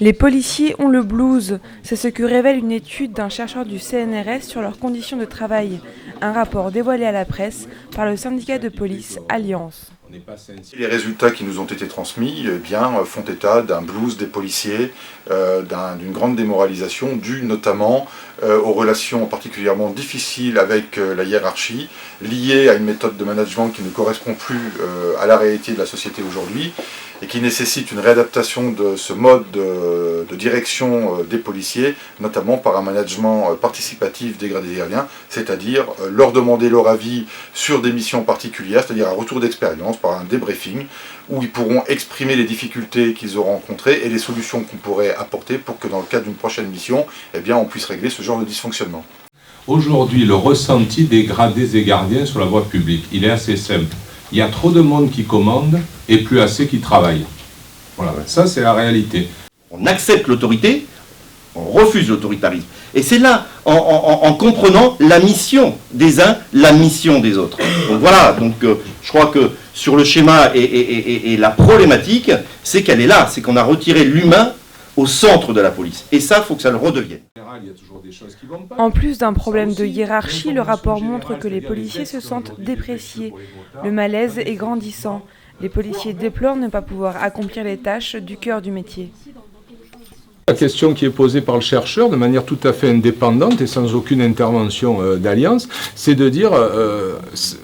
Les policiers ont le blues, c'est ce que révèle une étude d'un chercheur du CNRS sur leurs conditions de travail. Un rapport dévoilé à la presse par le syndicat de police Alliance. Les résultats qui nous ont été transmis font état d'un blues des policiers, d'une grande démoralisation due notamment aux relations particulièrement difficiles avec la hiérarchie, liées à une méthode de management qui ne correspond plus à la réalité de la société aujourd'hui et qui nécessite une réadaptation de ce mode de direction des policiers, notamment par un management participatif des gradés aériens, c'est-à-dire leur demander leur avis sur des missions particulières, c'est-à-dire un retour d'expérience par un débriefing, où ils pourront exprimer les difficultés qu'ils auront rencontrées et les solutions qu'on pourrait apporter pour que dans le cadre d'une prochaine mission, on puisse régler ce genre de dysfonctionnement. Aujourd'hui, le ressenti des gradés et gardiens sur la voie publique, il est assez simple. Il y a trop de monde qui commande et plus assez qui travaille. Voilà, ça c'est la réalité. On accepte l'autorité, on refuse l'autoritarisme. Et c'est là, en comprenant la mission des uns, la mission des autres. Donc voilà, je crois que sur le schéma et la problématique, c'est qu'elle est là, c'est qu'on a retiré l'humain au centre de la police. Et ça, il faut que ça le redevienne. En plus d'un problème de hiérarchie, le rapport montre que les policiers se sentent dépréciés. Le malaise est grandissant. Les policiers déplorent ne pas pouvoir accomplir les tâches du cœur du métier. La question qui est posée par le chercheur de manière tout à fait indépendante et sans aucune intervention d'Alliance, c'est de dire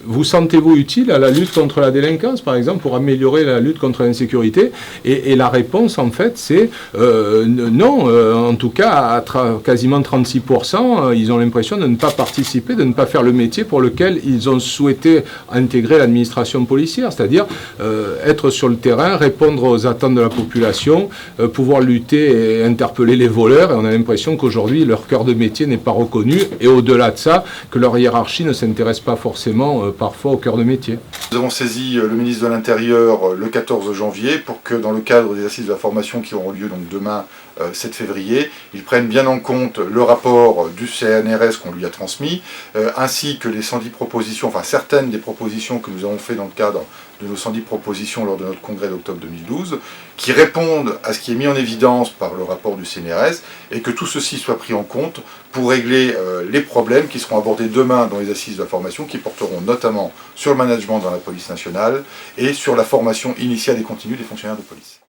vous sentez-vous utile à la lutte contre la délinquance, par exemple, pour améliorer la lutte contre l'insécurité, et la réponse, en fait, c'est non. En tout cas, à quasiment 36%, ils ont l'impression de ne pas participer, de ne pas faire le métier pour lequel ils ont souhaité intégrer l'administration policière, c'est-à-dire être sur le terrain, répondre aux attentes de la population, pouvoir lutter et interpeller les voleurs, et on a l'impression qu'aujourd'hui leur cœur de métier n'est pas reconnu, et au-delà de ça, que leur hiérarchie ne s'intéresse pas forcément parfois au cœur de métier. Nous avons saisi le ministre de l'Intérieur le 14 janvier pour que dans le cadre des assises de la formation qui auront lieu donc demain 7 février, ils prennent bien en compte le rapport du CNRS qu'on lui a transmis, ainsi que les 110 propositions, enfin certaines des propositions que nous avons fait dans le cadre de nos 110 propositions lors de notre congrès d'octobre 2012, qui répondent à ce qui est mis en évidence par le rapport du CNRS, et que tout ceci soit pris en compte pour régler les problèmes qui seront abordés demain dans les assises de la formation, qui porteront notamment sur le management dans la police nationale et sur la formation initiale et continue des fonctionnaires de police.